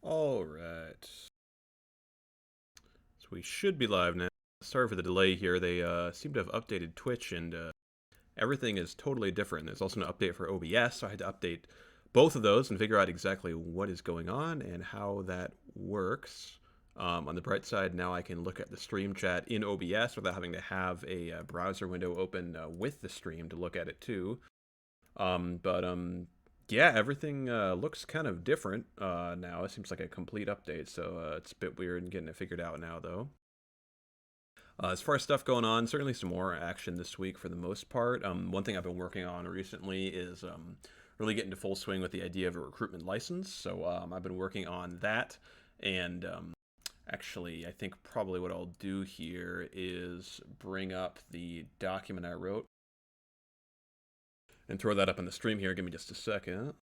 All right. So we should be live now. Sorry for the delay here. They seem to have updated Twitch, and everything is totally different. There's also an update for OBS, so I had to update both of those and figure out exactly what is going on and how that works. On the bright side, now I can look at the stream chat in OBS without having to have a browser window open with the stream to look at it too. But yeah, everything looks kind of different now. It seems like a complete update, so it's a bit weird getting it figured out now, though. As far as stuff going on, certainly some more action this week for the most part. One thing I've been working on recently is really getting to full swing with the idea of a recruitment license. So I've been working on that, and actually, I think probably what I'll do here is bring up the document I wrote and throw that up in the stream here. Give me just a second.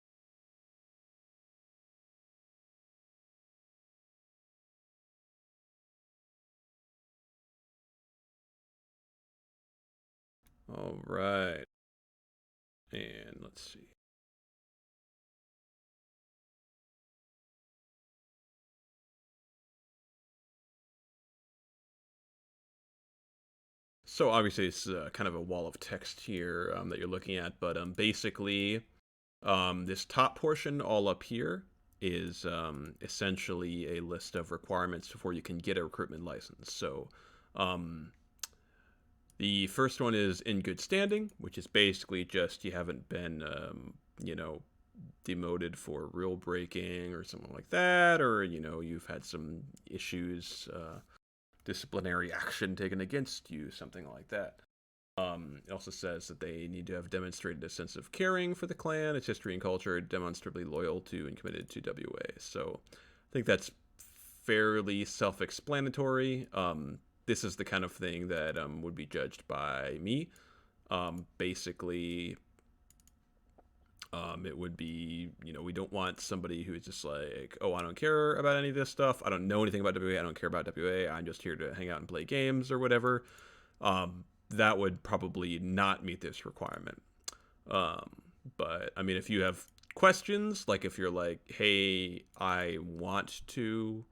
All right. And let's see. So obviously it's kind of a wall of text here that you're looking at, but basically this top portion all up here is essentially a list of requirements before you can get a recruitment license. So um, the first one is in good standing, which is basically just you haven't been, demoted for rule breaking or something like that, or, you've had some issues, disciplinary action taken against you, something like that. It also says that they need to have demonstrated a sense of caring for the clan, its history and culture, demonstrably loyal to and committed to WA. So I think that's fairly self-explanatory. This is the kind of thing that would be judged by me. Basically, it would be, we don't want somebody who's just like, oh, I don't care about any of this stuff. I don't know anything about WA. I don't care about WA. I'm just here to hang out and play games or whatever. That would probably not meet this requirement. But I mean, if you have questions, like if you're like, hey, I want to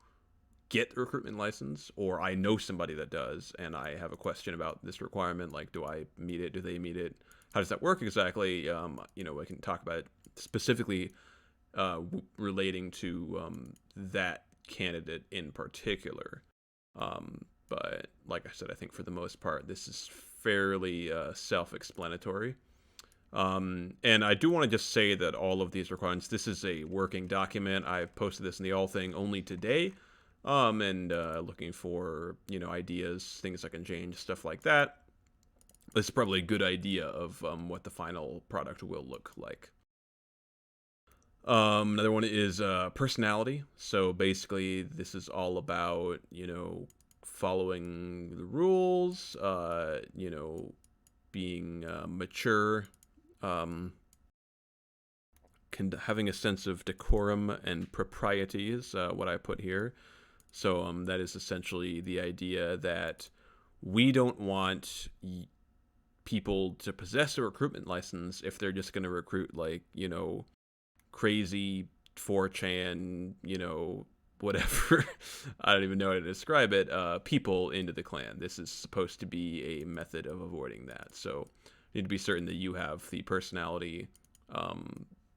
get the recruitment license, or I know somebody that does, and I have a question about this requirement, like, do I meet it? Do they meet it? How does that work exactly? I can talk about it specifically relating to that candidate in particular. But like I said, I think for the most part, this is fairly self-explanatory. And I do want to just say that all of these requirements, this is a working document. I've posted this in the All Thing only today, and looking for, ideas, things I can change, stuff like that. This is probably a good idea of what the final product will look like. Another one is personality. So basically, this is all about, following the rules, being mature, having a sense of decorum and propriety is what I put here. So that is essentially the idea that we don't want people to possess a recruitment license if they're just going to recruit, like, crazy 4chan, whatever. I don't even know how to describe it. People into the clan. This is supposed to be a method of avoiding that. So you need to be certain that you have the personality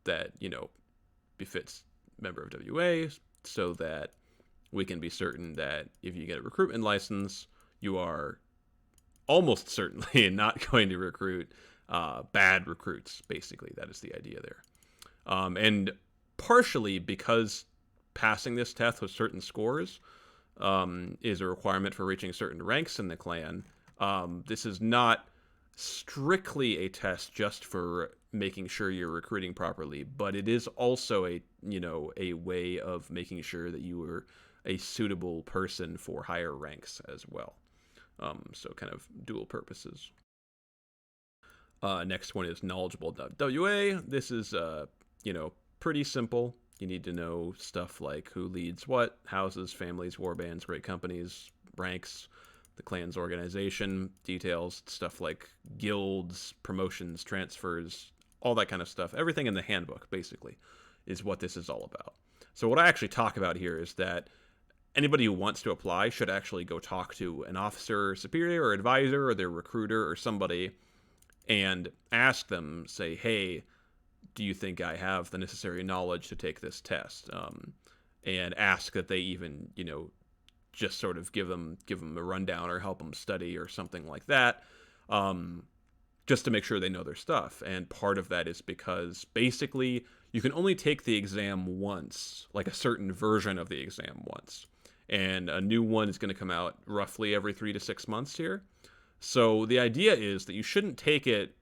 that, befits member of WA, so that we can be certain that if you get a recruitment license, you are almost certainly not going to recruit bad recruits. Basically, that is the idea there. And partially because passing this test with certain scores is a requirement for reaching certain ranks in the clan. This is not strictly a test just for making sure you're recruiting properly, but it is also a way of making sure that you are a suitable person for higher ranks as well. So kind of dual purposes. Next one is knowledgeable WA. This is pretty simple. You need to know stuff like who leads what, houses, families, warbands, great companies, ranks, the clan's organization, details, stuff like guilds, promotions, transfers, all that kind of stuff. Everything in the handbook, basically, is what this is all about. So what I actually talk about here is that anybody who wants to apply should actually go talk to an officer superior or advisor or their recruiter or somebody and ask them, say, hey, do you think I have the necessary knowledge to take this test? And ask that they even, just sort of give them a rundown or help them study or something like that, just to make sure they know their stuff. And part of that is because basically you can only take the exam once, like a certain version of the exam once, and a new one is going to come out roughly every 3 to 6 months here. So the idea is that you shouldn't take it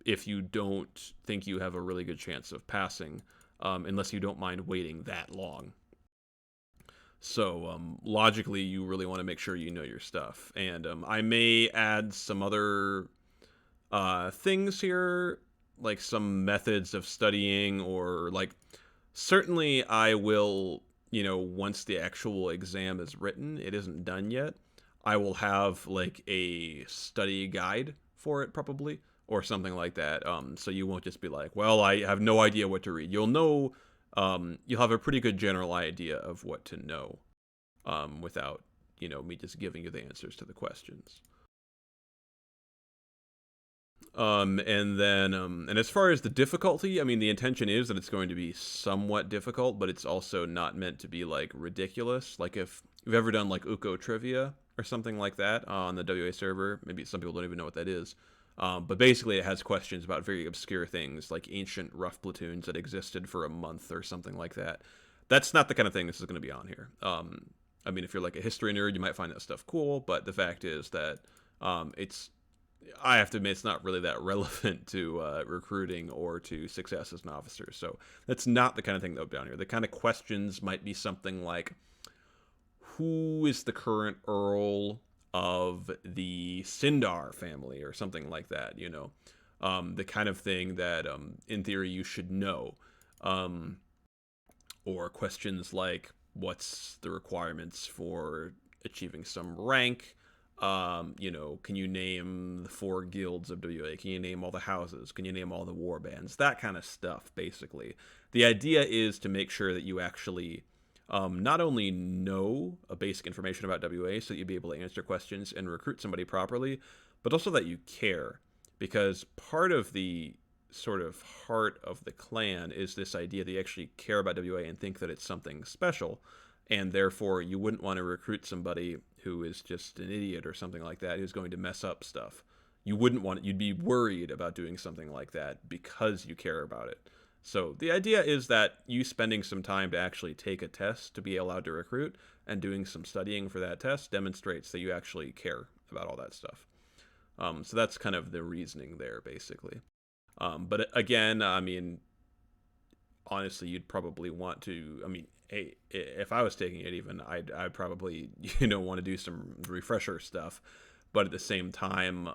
if you don't think you have a really good chance of passing, unless you don't mind waiting that long. So logically, you really want to make sure you know your stuff. And I may add some other things here, like some methods of studying, or like certainly I will, once the actual exam is written, it isn't done yet, I will have like a study guide for it probably, or something like that. So you won't just be like, well, I have no idea what to read. You'll know, you'll have a pretty good general idea of what to know, without, me just giving you the answers to the questions. And then, and as far as the difficulty, I mean, the intention is that it's going to be somewhat difficult, but it's also not meant to be like ridiculous. Like if you've ever done like Uko trivia or something like that on the WA server, maybe some people don't even know what that is. But basically, it has questions about very obscure things like ancient rough platoons that existed for a month or something like that. That's not the kind of thing this is going to be on here. I mean, if you're like a history nerd, you might find that stuff cool, but the fact is that I have to admit, it's not really that relevant to recruiting or to success as an officer. So that's not the kind of thing that would be down here. The kind of questions might be something like, who is the current Earl of the Sindar family, or something like that, the kind of thing that, in theory, you should know. Or questions like, what's the requirements for achieving some rank? Can you name the 4 guilds of WA? Can you name all the houses? Can you name all the war bands? That kind of stuff, basically. The idea is to make sure that you actually not only know a basic information about WA so that you'll be able to answer questions and recruit somebody properly, but also that you care. Because part of the sort of heart of the clan is this idea that you actually care about WA and think that it's something special, and therefore you wouldn't want to recruit somebody who is just an idiot or something like that, who's going to mess up stuff. You wouldn't want it. You'd be worried about doing something like that because you care about it. So the idea is that you spending some time to actually take a test to be allowed to recruit and doing some studying for that test demonstrates that you actually care about all that stuff. So that's kind of the reasoning there, basically. But again, I mean, honestly, you'd probably want to, I mean, hey, if I was taking it even, I'd probably, want to do some refresher stuff. But at the same time,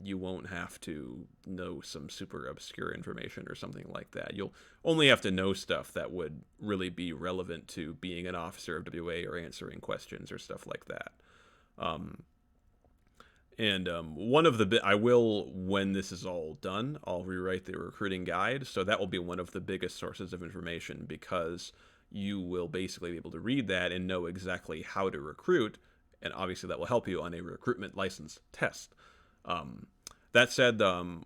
you won't have to know some super obscure information or something like that. You'll only have to know stuff that would really be relevant to being an officer of WA or answering questions or stuff like that. And one of the I will, when this is all done, I'll rewrite the recruiting guide. So that will be one of the biggest sources of information, because you will basically be able to read that and know exactly how to recruit. And obviously that will help you on a recruitment license test. That said,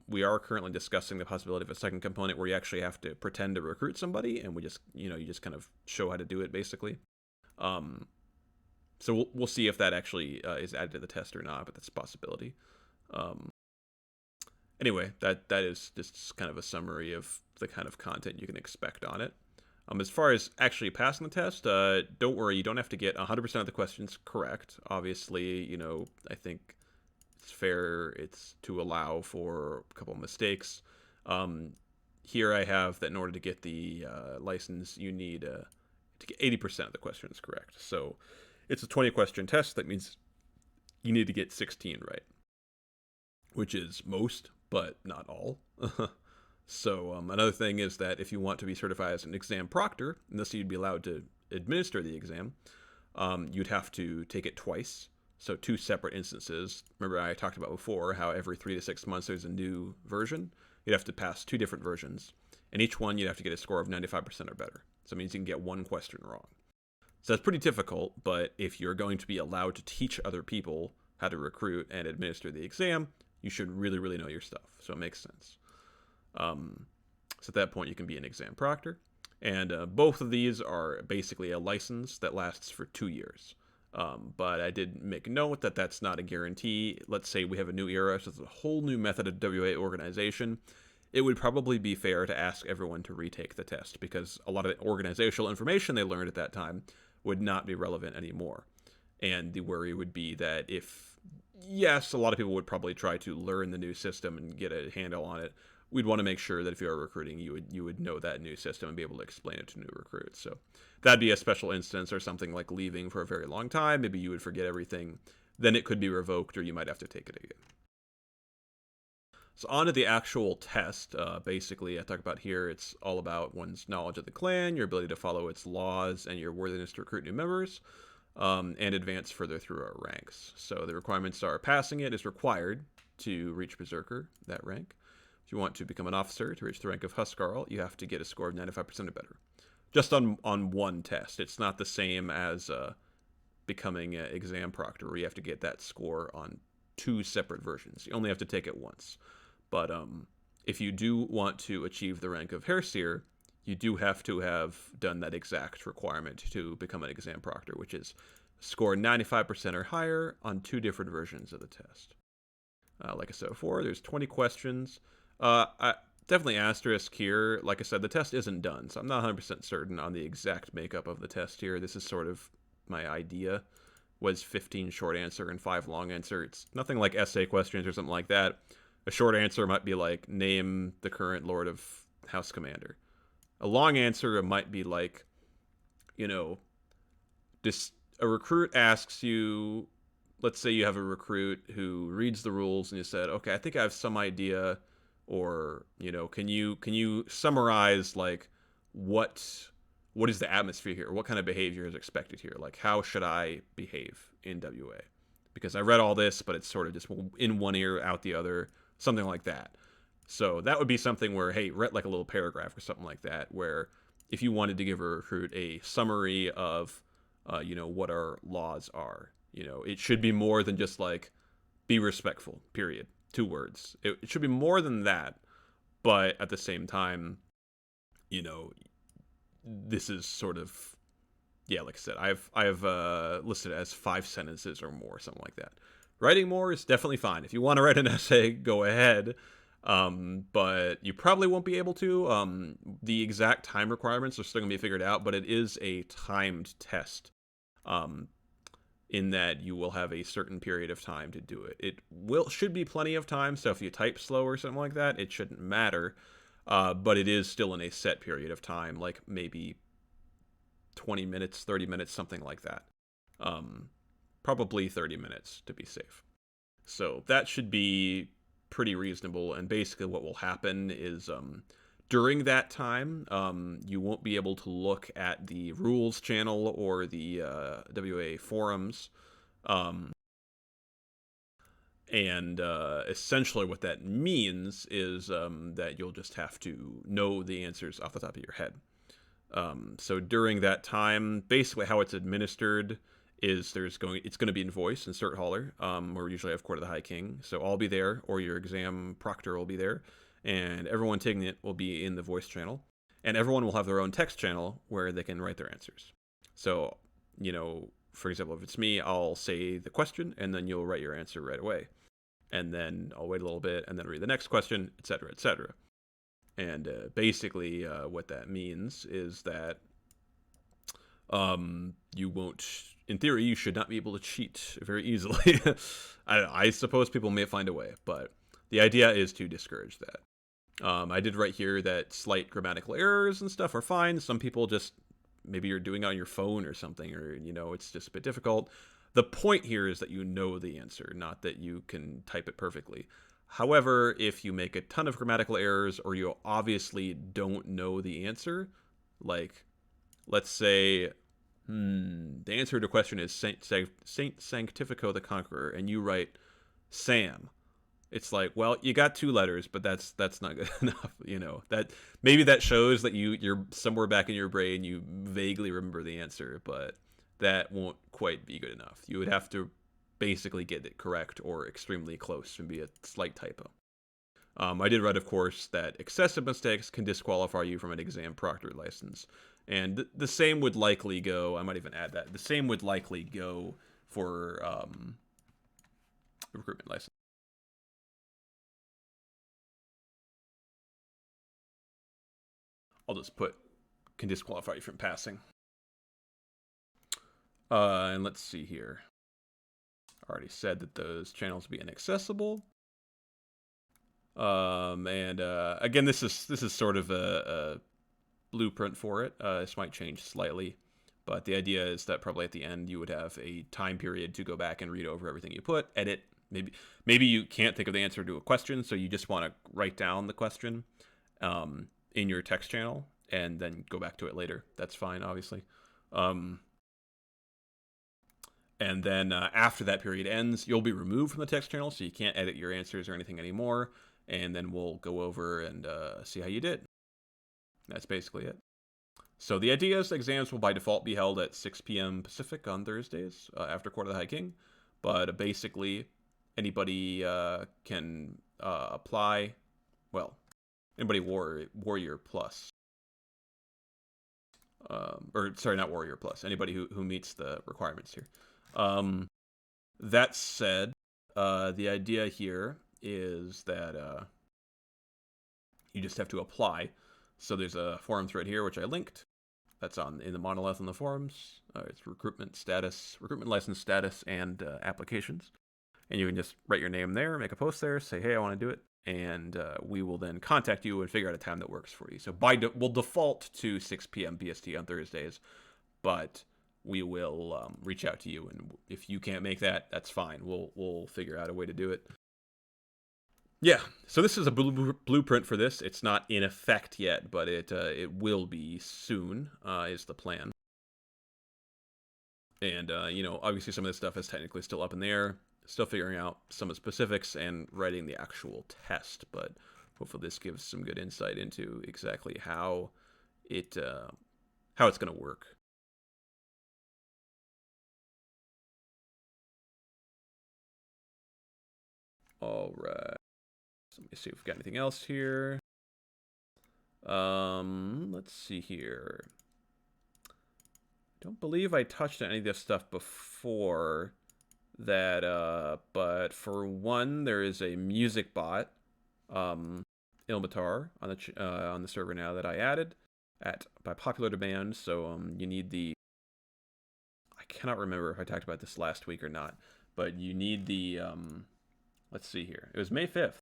we are currently discussing the possibility of a second component where you actually have to pretend to recruit somebody, and we just, you just kind of show how to do it, basically. So we'll see if that actually is added to the test or not, but that's a possibility. Anyway, that is just kind of a summary of the kind of content you can expect on it. As far as actually passing the test, don't worry, you don't have to get 100% of the questions correct. Obviously, I think it's fair to allow for a couple of mistakes. Here I have that in order to get the license, you need to get 80% of the questions correct. So it's a 20-question test. That means you need to get 16 right, which is most, but not all. So another thing is that if you want to be certified as an exam proctor, and thus you'd be allowed to administer the exam, you'd have to take it twice. So 2 separate instances. Remember I talked about before how every 3 to 6 months there's a new version. You'd have to pass 2 different versions. and each one you'd have to get a score of 95% or better. So it means you can get one question wrong. So that's pretty difficult, but if you're going to be allowed to teach other people how to recruit and administer the exam, you should really, really know your stuff. So it makes sense. So at that point, you can be an exam proctor. And both of these are basically a license that lasts for 2 years. But I did make note that that's not a guarantee. Let's say we have a new era, so it's a whole new method of WA organization. It would probably be fair to ask everyone to retake the test because a lot of the organizational information they learned at that time would not be relevant anymore. And the worry would be that if, yes, a lot of people would probably try to learn the new system and get a handle on it, we'd want to make sure that if you are recruiting, you would know that new system and be able to explain it to new recruits. So that'd be a special instance, or something like leaving for a very long time. Maybe you would forget everything. Then it could be revoked, or you might have to take it again. So on to the actual test. Basically, I talk about here, it's all about one's knowledge of the clan, your ability to follow its laws, and your worthiness to recruit new members, and advance further through our ranks. So the requirements are: passing it is required to reach Berserker, that rank. If you want to become an officer, to reach the rank of Huskarl, you have to get a score of 95% or better. Just on one test. It's not the same as becoming an exam proctor, where you have to get that score on 2 separate versions. You only have to take it once. But if you do want to achieve the rank of Herseer, you do have to have done that exact requirement to become an exam proctor, which is score 95% or higher on 2 different versions of the test. Like I said before, there's 20 questions. I definitely asterisk here. Like I said, the test isn't done, so I'm not 100% certain on the exact makeup of the test here. This is sort of my idea. Was 15 short answer and 5 long answer. It's nothing like essay questions or something like that. A short answer might be like, name the current Lord of House Commander. A long answer might be like, a recruit asks you, let's say you have a recruit who reads the rules and you said, okay, I think I have some idea, or, can you summarize like what is the atmosphere here? What kind of behavior is expected here? Like, how should I behave in WA? Because I read all this, but it's sort of just in one ear, out the other, something like that. So that would be something where, hey, read like a little paragraph or something like that, where if you wanted to give a recruit a summary of, what our laws are, it should be more than just like, be respectful, period. 2 words. It should be more than that, but at the same time, this is sort of, like I said, I've listed it as 5 sentences or more, something like that. Writing more is definitely fine. If you want to write an essay, go ahead, but you probably won't be able to. The exact time requirements are still going to be figured out, but it is a timed test. In that you will have a certain period of time to do it. It should be plenty of time, so if you type slow or something like that, it shouldn't matter. But it is still in a set period of time, like maybe 20 minutes, 30 minutes, something like that. Probably 30 minutes to be safe. So that should be pretty reasonable, and basically what will happen is during that time, you won't be able to look at the rules channel or the WA forums. And essentially what that means is that you'll just have to know the answers off the top of your head. So during that time, basically how it's administered is it's going to be in voice, insert holler, where we usually have Court of the High King. So I'll be there, or your exam proctor will be there, and everyone taking it will be in the voice channel, and everyone will have their own text channel where they can write their answers. So, for example, if it's me, I'll say the question, and then you'll write your answer right away. And then I'll wait a little bit, and then read the next question, etc., etc. And basically what that means is that you won't, in theory, you should not be able to cheat very easily. I suppose people may find a way, but the idea is to discourage that. I did write here that slight grammatical errors and stuff are fine. Some people just, maybe you're doing it on your phone or something, or, it's just a bit difficult. The point here is that you know the answer, not that you can type it perfectly. However, if you make a ton of grammatical errors, or you obviously don't know the answer, like, let's say, the answer to a question is Saint Sanctifico the Conqueror, and you write Sam. It's like, well, you got 2 letters, but that's not good enough. That maybe that shows that you're somewhere back in your brain you vaguely remember the answer, but that won't quite be good enough. You would have to basically get it correct or extremely close and be a slight typo. I did write, of course, that excessive mistakes can disqualify you from an exam proctor license. And the same would likely go, I might even add that, the same would likely go for recruitment license. I'll just put can disqualify you from passing. And let's see here. I already said that those channels be inaccessible. And again, this is sort of a blueprint for it. This might change slightly, but the idea is that probably at the end you would have a time period to go back and read over everything you put, edit. Maybe you can't think of the answer to a question, so you just want to write down the question in your text channel and then go back to it later. That's fine, obviously. And then after that period ends, you'll be removed from the text channel, so you can't edit your answers or anything anymore. And then we'll go over and see how you did. That's basically it. So the idea is exams will by default be held at 6 p.m. Pacific on Thursdays after Court of the High King. But basically, anybody can apply. Well, anybody Warrior Plus. Or sorry, not Warrior Plus. Anybody who meets the requirements here. That said, the idea here is that you just have to apply. So there's a forum thread here which I linked. That's in the monolith on the forums. It's recruitment license status, and applications. And you can just write your name there, make a post there, say, hey, I want to do it, and we will then contact you and figure out a time that works for you. So we'll default to 6 p.m. BST on Thursdays, but we will reach out to you, and if you can't make that, that's fine. We'll figure out a way to do it. Yeah, so this is a blueprint for this. It's not in effect yet, but it will be soon, is the plan. And, obviously some of this stuff is technically still up in the air, still figuring out some of the specifics and writing the actual test, but hopefully this gives some good insight into exactly how it's going to work. All right. So let me see if we've got anything else here. Let's see here. Don't believe I touched on any of this stuff before that, but for one, there is a music bot, Ilmatar, on the server now that I added by popular demand. So you need I cannot remember if I talked about this last week or not, but you need the let's see here. It was May 5th.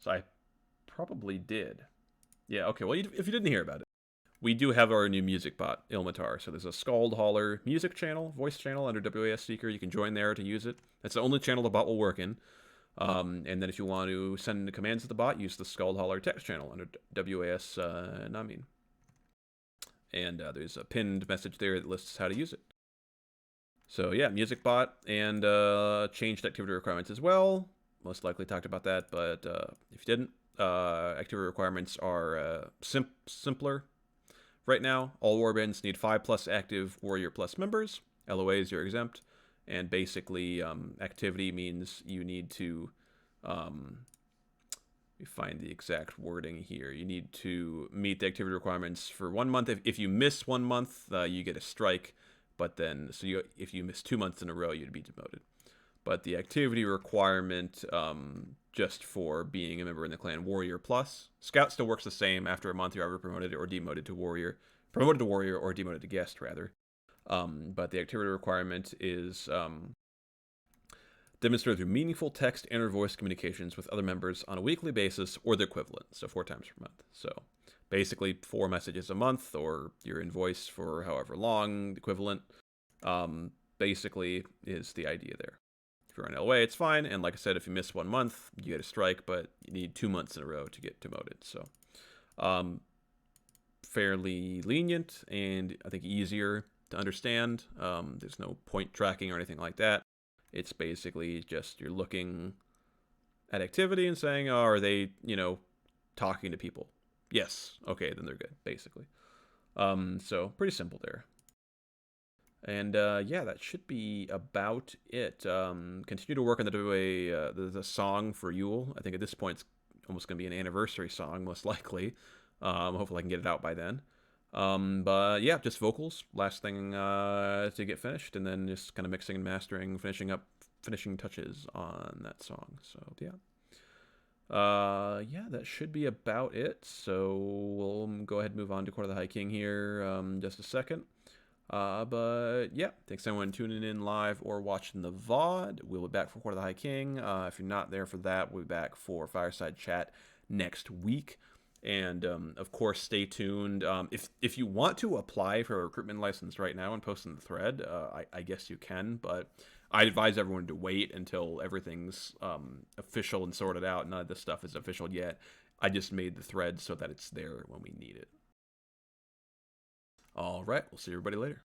So I probably did. Yeah, okay. Well, if you didn't hear about it, we do have our new music bot, Ilmatar. So there's a Scald Holler music channel, voice channel under WAS Seeker. You can join there to use it. That's the only channel the bot will work in. And then if you want to send commands to the bot, use the Scald Holler text channel under WAS Namin. And there's a pinned message there that lists how to use it. So yeah, music bot and changed activity requirements as well. Most likely talked about that, but if you didn't, activity requirements are simpler right now. All warbands need 5+ active Warrior Plus members. LOAs, you're exempt. And basically, activity means you need to, let me find the exact wording here. You need to meet the activity requirements for 1 month. If you miss 1 month, you get a strike. But then, if you miss 2 months in a row, you'd be demoted. But the activity requirement, just for being a member in the clan, Warrior Plus. Scout still works the same. After a month, you're either promoted or demoted to Warrior. Promoted to Warrior or demoted to Guest, rather. But the activity requirement is demonstrated through meaningful text and or voice communications with other members on a weekly basis or the equivalent, so 4 times per month. So basically 4 messages a month, or you're in voice for however long, the equivalent, basically is the idea there. If you're on LOA, it's fine, and like I said, if you miss 1 month, you get a strike, but you need 2 months in a row to get demoted. So fairly lenient, and I think easier to understand. There's no point tracking or anything like that. It's basically just you're looking at activity and saying, oh, are they, talking to people? Yes. Okay, then they're good, basically. So pretty simple there. And yeah, that should be about it. Continue to work on the song for Yule. I think at this point it's almost going to be an anniversary song, most likely. Hopefully I can get it out by then. But yeah, just vocals. Last thing to get finished, and then just kind of mixing and mastering, finishing touches on that song. So yeah. Yeah, that should be about it. So we'll go ahead and move on to Court of the High King here just a second. But yeah, thanks everyone tuning in live or watching the VOD. We'll be back for Court of the High King. If you're not there for that, we'll be back for Fireside Chat next week. And of course, stay tuned. If you want to apply for a recruitment license right now and post in the thread, I guess you can. But I advise everyone to wait until everything's official and sorted out. None of this stuff is official yet. I just made the thread so that it's there when we need it. All right, we'll see everybody later.